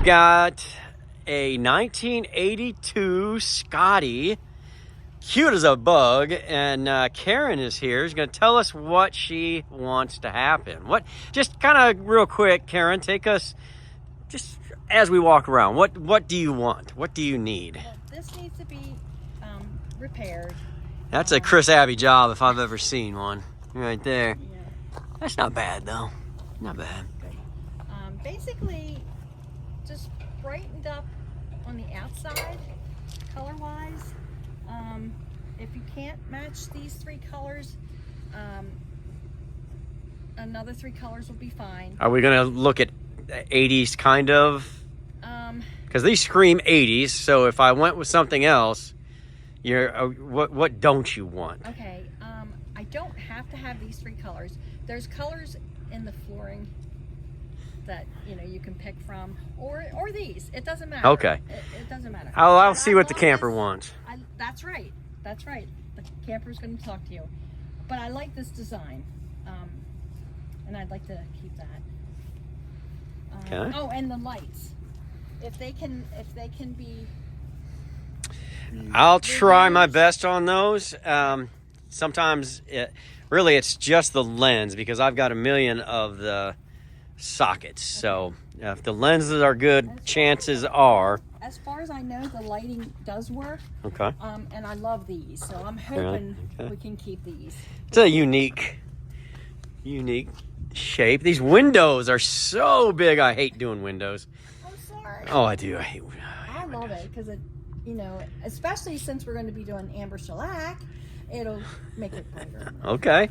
we've got a 1982 Scotty, cute as a bug, and Karen is here. She's going to tell us what she wants to happen. Just kind of real quick, Karen, take us just as we walk around. What do you want? What do you need? Well, this needs to be repaired. That's a Chris Abbey job if I've ever seen one. Right there. Yeah. That's not bad though. Not bad. Good. Basically, just brightened up on the outside, color-wise. If you can't match these three colors, another three colors will be fine. Are we gonna look at 80s kind of? Because these scream 80s. So if I went with something else, what don't you want? Okay. I don't have to have these three colors. There's colors in the flooring that you can pick from, or these. It doesn't matter. Okay. It doesn't matter. I'll see what the camper wants. That's right. That's right. The camper's going to talk to you. But I like this design, and I'd like to keep that. Okay. Oh, and the lights. If they can be. I'll try my best on those. Sometimes it's just the lens, because I've got a million of the sockets. So if the lenses are good, chances are. As far as I know, the lighting does work. Okay. And I love these, so I'm hoping we can keep these. It's a unique shape. These windows are so big. I hate doing windows. I'm sorry. Oh, I do. I hate I love it because it, especially since we're going to be doing amber shellac, it'll make it brighter. Okay.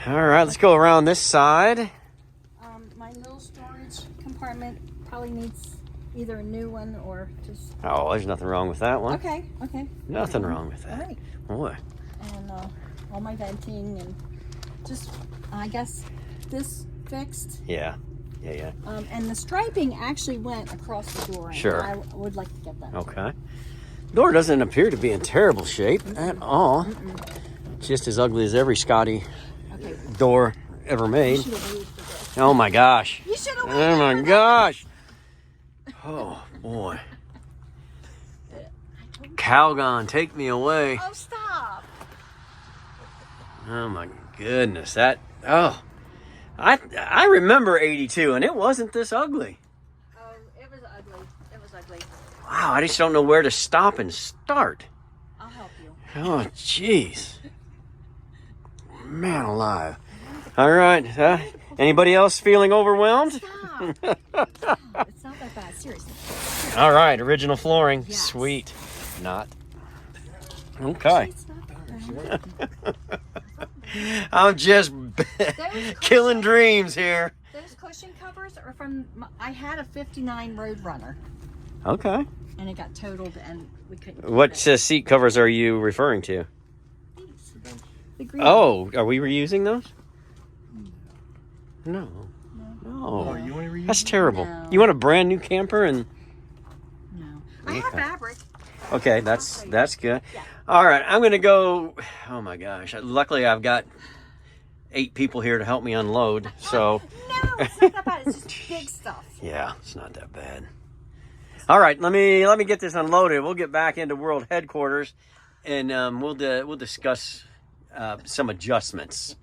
All right, let's go around this side. My little storage compartment probably needs either a new one or just. Oh, there's nothing wrong with that one. Okay. Nothing wrong with that. All right. Boy. And all my venting and just, I guess, this fixed. Yeah. And the striping actually went across the door. Sure. I would like to get that. Okay. Door doesn't appear to be in terrible shape at all. Just as ugly as every Scotty door ever made. Oh my gosh. You should have waited. Oh my gosh. Oh boy. Calgon, take me away. Oh, stop. Oh my goodness. I remember 82 and it wasn't this ugly. Oh, it was ugly. It was ugly. Wow, I just don't know where to stop and start. I'll help you. Oh, jeez. Man alive. All right. Anybody else feeling overwhelmed? Stop. It's not that bad. Seriously. All right. Original flooring. Yes. Sweet. Not. Okay. It's not that bad. I'm just killing dreams here. Those cushion covers are from, I had a 59 Roadrunner. Okay. And it got totaled and we couldn't. What seat covers are you referring to? These. The green. Oh, are we reusing those? No. Oh, you want to reuse? That's terrible. No. You want a brand new camper and... No. I have fabric. Okay, that's good. Yeah. All right, I'm going to go... Oh, my gosh. Luckily, I've got 8 people here to help me unload, so... No, it's not that bad. It's just big stuff. Yeah, it's not that bad. All right, let me get this unloaded. We'll get back into World Headquarters, and we'll discuss some adjustments.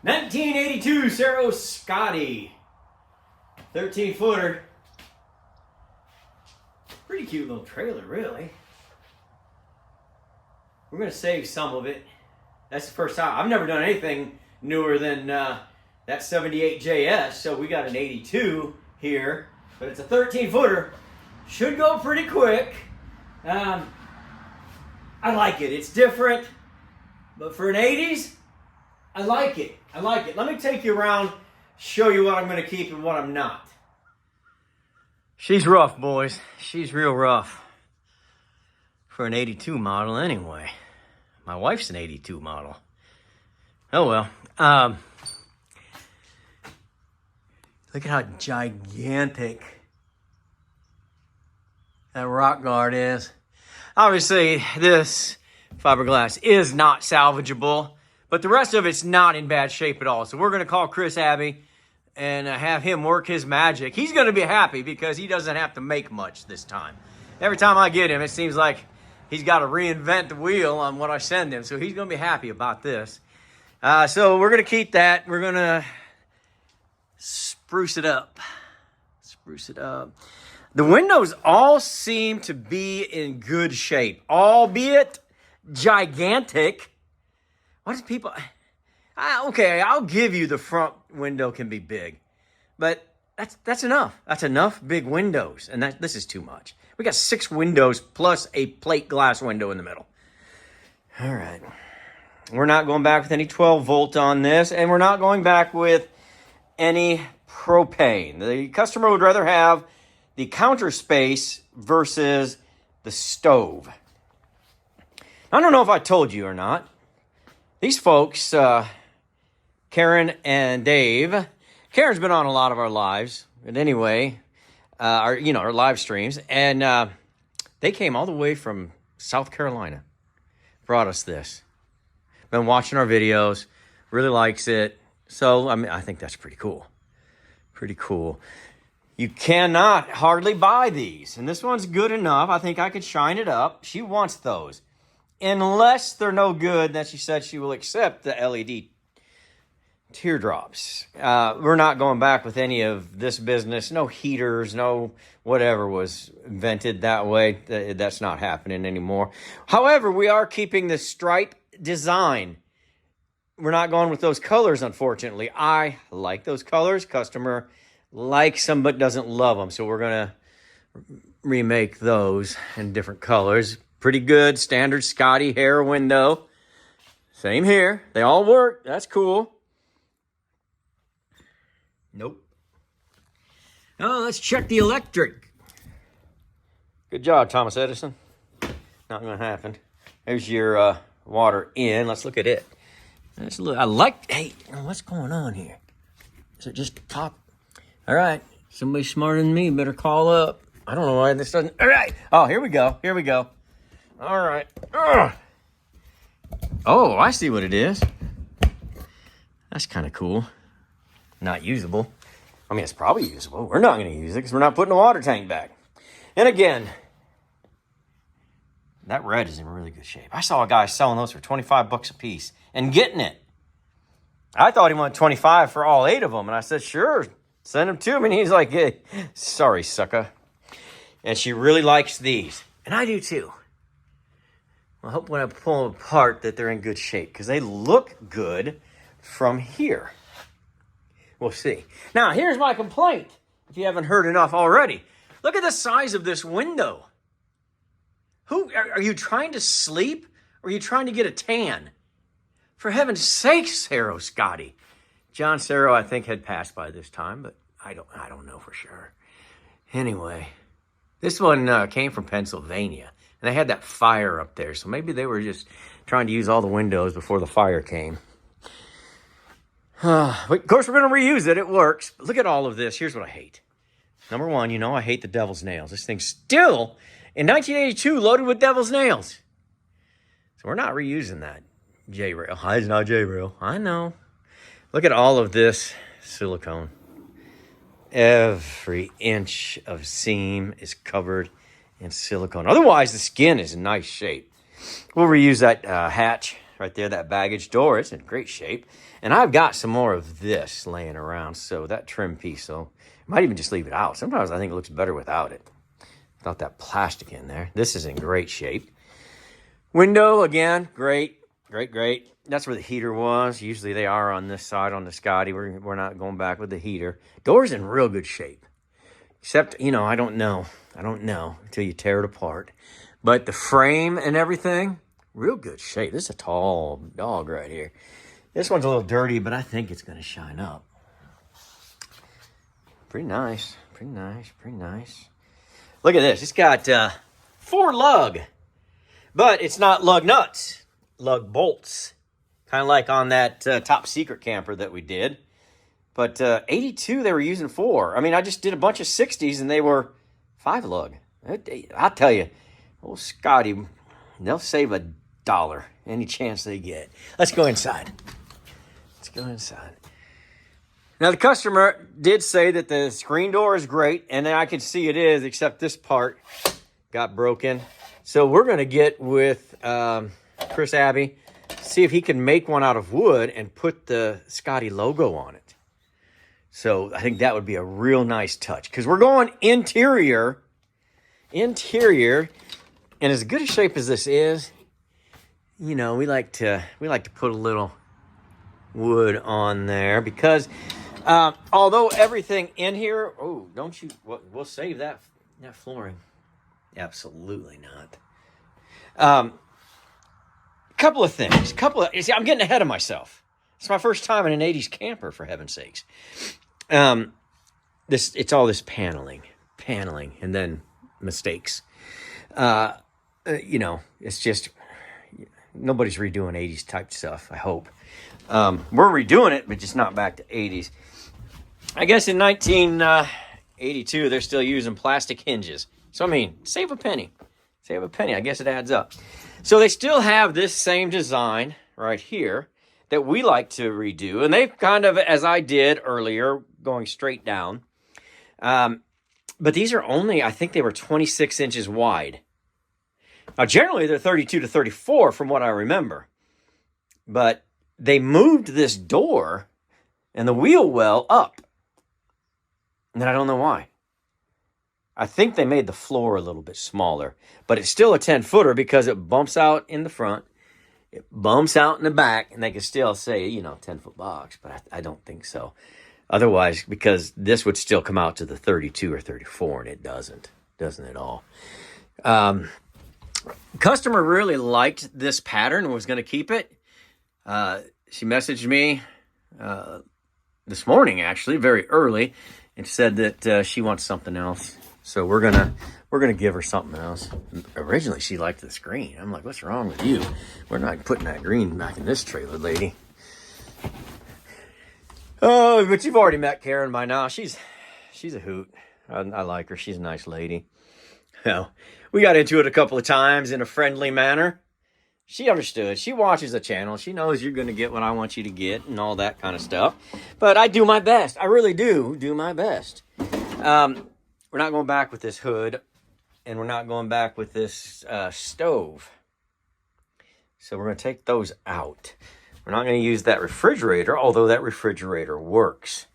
...1982 Cerro Scotty. 13-footer. Pretty cute little trailer, really. We're going to save some of it. That's the first time. I've never done anything newer than that 78 JS, so we got an 82 here. But it's a 13-footer. Should go pretty quick. I like it. It's different. But for an 80s, I like it. Let me take you around, show you what I'm going to keep and what I'm not. She's rough, boys. She's real rough. For an 82 model anyway. My wife's an 82 model. Oh well. Look at how gigantic that rock guard is. Obviously, this fiberglass is not salvageable, but the rest of it's not in bad shape at all. So we're going to call Chris Abbey and have him work his magic. He's going to be happy because he doesn't have to make much this time. Every time I get him, it seems like he's got to reinvent the wheel on what I send him. So he's going to be happy about this. So we're going to keep that. We're going to spruce it up. Spruce it up. The windows all seem to be in good shape, albeit gigantic. What is people... okay, I'll give you the front window can be big, but that's enough. That's enough big windows, and this is too much. We got 6 windows plus a plate glass window in the middle. All right. We're not going back with any 12 volt on this, and we're not going back with any propane. The customer would rather have the counter space versus the stove. I don't know if I told you or not. These folks, Karen and Dave, Karen's been on a lot of our lives, but anyway, our live streams, and they came all the way from South Carolina, brought us this. Been watching our videos, really likes it. So, I think that's pretty cool. Pretty cool. You cannot hardly buy these, and this one's good enough. I think I could shine it up. She wants those. Unless they're no good, then she said she will accept the LED teardrops. We're not going back with any of this business. No heaters, no whatever was invented that way. That's not happening anymore. However, we are keeping the stripe design. We're not going with those colors, unfortunately. I like those colors. Customer likes them but doesn't love them. So we're going to remake those in different colors. Pretty good. Standard Scotty hair window. Same here. They all work. That's cool. Nope. Oh, let's check the electric. Good job, Thomas Edison. Not going to happen. There's your water in. Let's look at it. Let's look. Hey, what's going on here? Is it just top? All right. Somebody smarter than me better call up. I don't know why this doesn't. All right. Oh, here we go. Here we go. All right. Ugh. Oh, I see what it is. That's kind of cool. Not usable. I mean, it's probably usable. We're not going to use it because we're not putting the water tank back. And again, that red is in really good shape. I saw a guy selling those for $25 a piece and getting it. I thought he wanted 25 for all 8 of them. And I said, sure, send them to him. And he's like, hey, sorry, sucker. And she really likes these. And I do too. I hope when I pull them apart that they're in good shape because they look good from here. We'll see. Now, here's my complaint, if you haven't heard enough already. Look at the size of this window. Are you trying to sleep or are you trying to get a tan? For heaven's sake, Sarah Scotty. John Sarah, I think, had passed by this time, but I don't know for sure. Anyway, this one came from Pennsylvania, and they had that fire up there, so maybe they were just trying to use all the windows before the fire came. Of course, we're going to reuse it. It works. But look at all of this. Here's what I hate. Number one, I hate the devil's nails. This thing's still, in 1982, loaded with devil's nails. So we're not reusing that J-rail. It's not J-rail. I know. Look at all of this silicone. Every inch of seam is covered in silicone. Otherwise, the skin is in nice shape. We'll reuse that hatch right there, that baggage door. It's in great shape. And I've got some more of this laying around, so that trim piece, so I might even just leave it out. Sometimes I think it looks better without it. Without that plastic in there. This is in great shape. Window, again, great. That's where the heater was. Usually they are on this side on the Scotty. We're not going back with the heater. Door's in real good shape. Except, I don't know until you tear it apart. But the frame and everything, real good shape. This is a tall dog right here. This one's a little dirty, but I think it's going to shine up. Pretty nice. Look at this. It's got 4 lug, but it's not lug nuts, lug bolts. Kind of like on that top secret camper that we did. But 82, they were using 4. I mean, I just did a bunch of 60s, and they were 5 lug. I'll tell you, old Scotty, they'll save a dollar any chance they get. Let's go inside. Let's go inside. Now, the customer did say that the screen door is great, and I can see it is, except this part got broken. So we're going to get with Chris Abbey, see if he can make one out of wood and put the Scotty logo on it. So I think that would be a real nice touch, because we're going interior, and as good a shape as this is, you know, we like to put a little wood on there, because although everything in here, we'll save that flooring. Absolutely not. Couple of things. See, I'm getting ahead of myself. It's my first time in an 80s camper, for heaven's sakes. It's all this paneling, and then mistakes. You know, it's just, nobody's redoing 80s type stuff, I hope. We're redoing it, but just not back to 80s. I guess in 1982, they're still using plastic hinges. So, I mean, save a penny. I guess it adds up. So they still have this same design right here that we like to redo. And they've kind of, as I did earlier, going straight down. But these are only, I think they were 26 inches wide. Now, generally, they're 32 to 34 from what I remember. But they moved this door and the wheel well up. And I don't know why. I think they made the floor a little bit smaller, but it's still a 10-footer because it bumps out in the front, it bumps out in the back, and they can still say, 10-foot box, but I don't think so. Otherwise, because this would still come out to the 32 or 34, and it doesn't at all. Customer really liked this pattern and was going to keep it. She messaged me this morning, actually, very early, and said that she wants something else. So we're gonna give her something else. Originally, she liked this green. I'm like, what's wrong with you? We're not putting that green back in this trailer, lady. Oh, but you've already met Karen by now. She's a hoot. I like her. She's a nice lady. Well, we got into it a couple of times in a friendly manner. She understood. She watches the channel. She knows you're going to get what I want you to get and all that kind of stuff. But I do my best. I really do my best. We're not going back with this hood, and we're not going back with this stove. So we're going to take those out. We're not going to use that refrigerator, although that refrigerator works.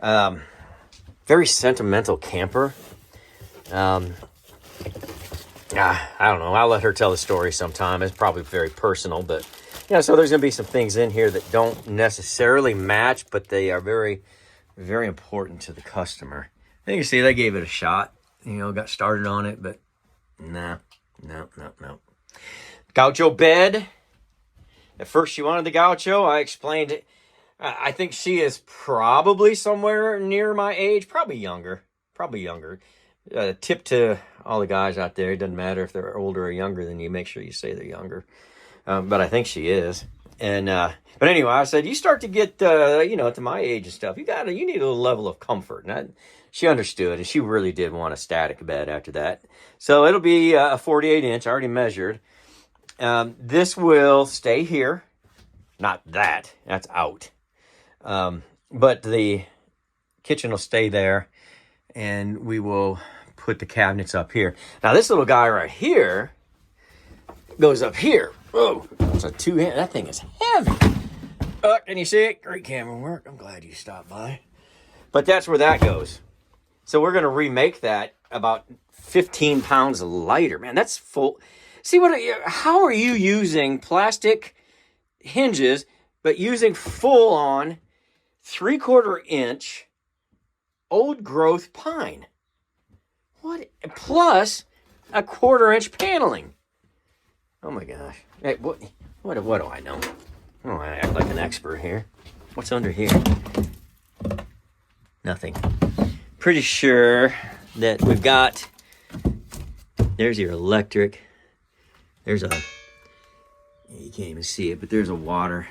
Very sentimental camper. I don't know. I'll let her tell the story sometime. It's probably very personal, but so there's going to be some things in here that don't necessarily match, but they are very, very important to the customer. You can see they gave it a shot, got started on it, but no. Gaucho bed. At first she wanted the gaucho. I explained it. I think she is probably somewhere near my age, probably younger. Tip to all the guys out there, it doesn't matter if they're older or younger than you, make sure you say they're younger. But I think she is. And but anyway, I said, you start to get to my age and stuff, you need a little level of comfort. And she understood, and she really did want a static bed after that. So it'll be a 48-inch, I already measured. This will stay here. Not that, that's out. But the kitchen will stay there, and we will put the cabinets up here. Now this little guy right here goes up here. Whoa, it's a two-hand. That thing is heavy. Can you see it? Great camera work. I'm glad you stopped by. But that's where that goes. So we're going to remake that about 15 pounds lighter. Man, that's full. See, how are you using plastic hinges, but using full-on 3/4 inch old growth pine? What? Plus a 1/4 inch paneling. Oh my gosh. Hey, what do I know? Oh, I act like an expert here. What's under here? Nothing. Pretty sure that we've got, there's your electric. There's you can't even see it, but there's a water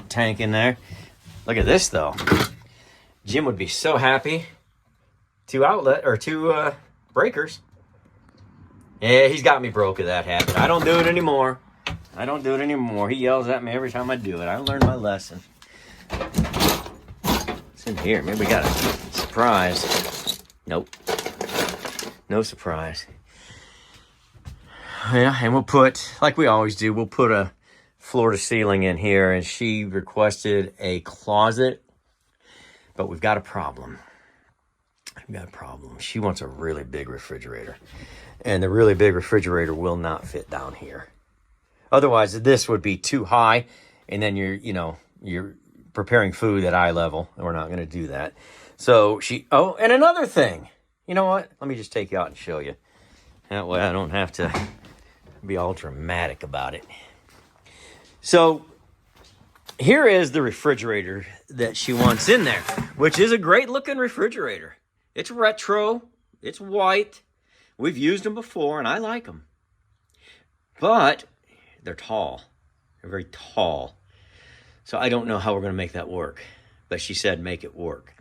tank in there. Look at this though. Jim would be so happy. 2 breakers. Yeah, he's got me broke of that habit. I don't do it anymore. He yells at me every time I do it. I learned my lesson. What's in here? Maybe we got a surprise. Nope. No surprise. Yeah, and we'll put, like we always do, we'll put a floor to ceiling in here, and she requested a closet, but we've got a problem. She wants a really big refrigerator, and the really big refrigerator will not fit down here. Otherwise, this would be too high, and then you're preparing food at eye level, and we're not going to do that. So oh, and another thing. You know what? Let me just take you out and show you. That way I don't have to be all dramatic about it. So here is the refrigerator that she wants in there, which is a great looking refrigerator. It's retro. It's white. We've used them before, and I like them. But they're tall. They're very tall. So I don't know how we're going to make that work. But she said make it work.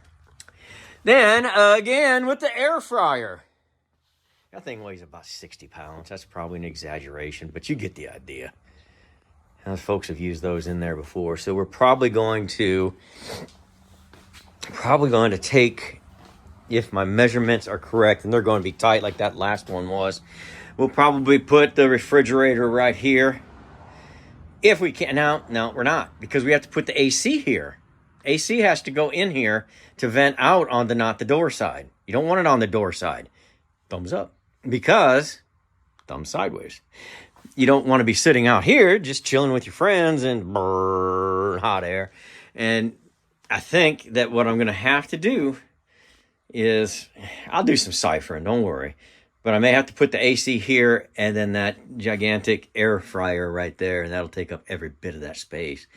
Then, again, with the air fryer. That thing weighs about 60 pounds. That's probably an exaggeration, but you get the idea. Folks have used those in there before. So we're probably going to take, if my measurements are correct, and they're going to be tight like that last one was, we'll probably put the refrigerator right here. If we can. No, we're not, because we have to put the AC here. AC has to go in here to vent out on not the door side. You don't want it on the door side. Thumbs up. Because thumb sideways. You don't want to be sitting out here just chilling with your friends and hot air. And I think that what I'm going to have to do is, I'll do some ciphering, don't worry. But I may have to put the AC here and then that gigantic air fryer right there. And that'll take up every bit of that space.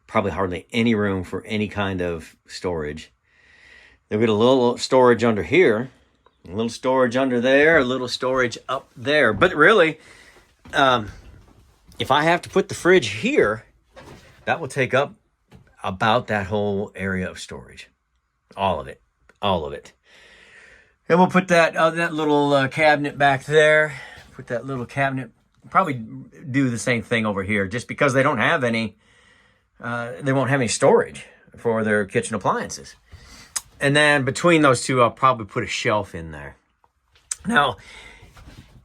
Probably hardly any room for any kind of storage. They'll get a little storage under here. A little storage under there. A little storage up there. But really, if I have to put the fridge here, that will take up about that whole area of storage. All of it. And we'll put that little cabinet back there. Put that little cabinet. Probably do the same thing over here, just because they don't have any. They won't have any storage for their kitchen appliances. And then between those two, I'll probably put a shelf in there. Now,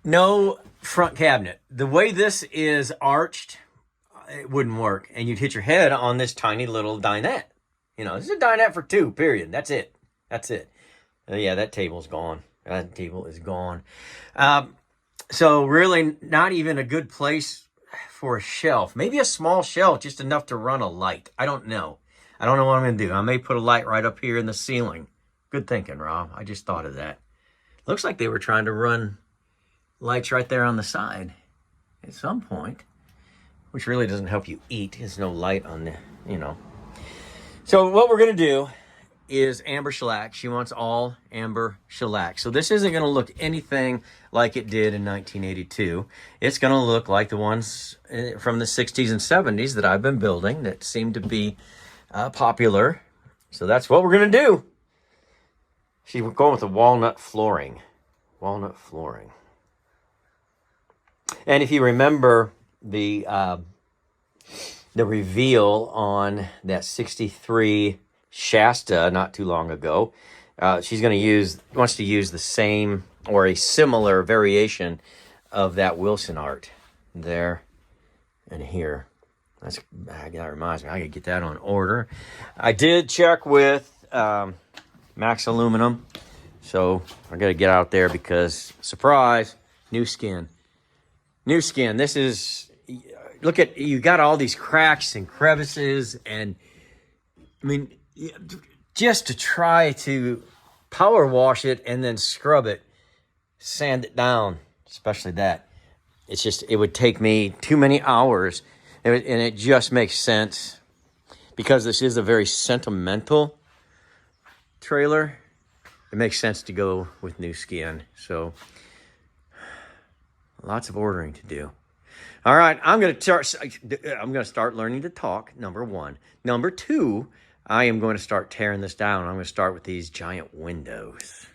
no front cabinet. The way this is arched, it wouldn't work. And you'd hit your head on this tiny little dinette. This is a dinette for two, period. That's it. Yeah, that table's gone. That table is gone. So really not even a good place for a shelf. Maybe a small shelf, just enough to run a light. I don't know. I don't know what I'm going to do. I may put a light right up here in the ceiling. Good thinking, Rob. I just thought of that. Looks like they were trying to run lights right there on the side at some point, which really doesn't help you eat. There's no light on the, So what we're going to do is amber shellac. She wants all amber shellac. So this isn't going to look anything like it did in 1982. It's going to look like the ones from the 60s and 70s that I've been building that seem to be popular. So that's what we're going to do. She's going with the walnut flooring. And if you remember the reveal on that 63 Shasta not too long ago, she's wants to use the same or a similar variation of that Wilson art there and here. That reminds me, I could get that on order. I did check with Max Aluminum, so I got to get out there because, surprise, new skin. This is, look at, you got all these cracks and crevices, and just to try to power wash it and then scrub it, sand it down, especially that. It would take me too many hours. And it just makes sense because this is a very sentimental trailer. It makes sense to go with new skin. So lots of ordering to do. All right, I'm going to start learning to talk, number one. Number two, I am going to start tearing this down. I'm going to start with these giant windows.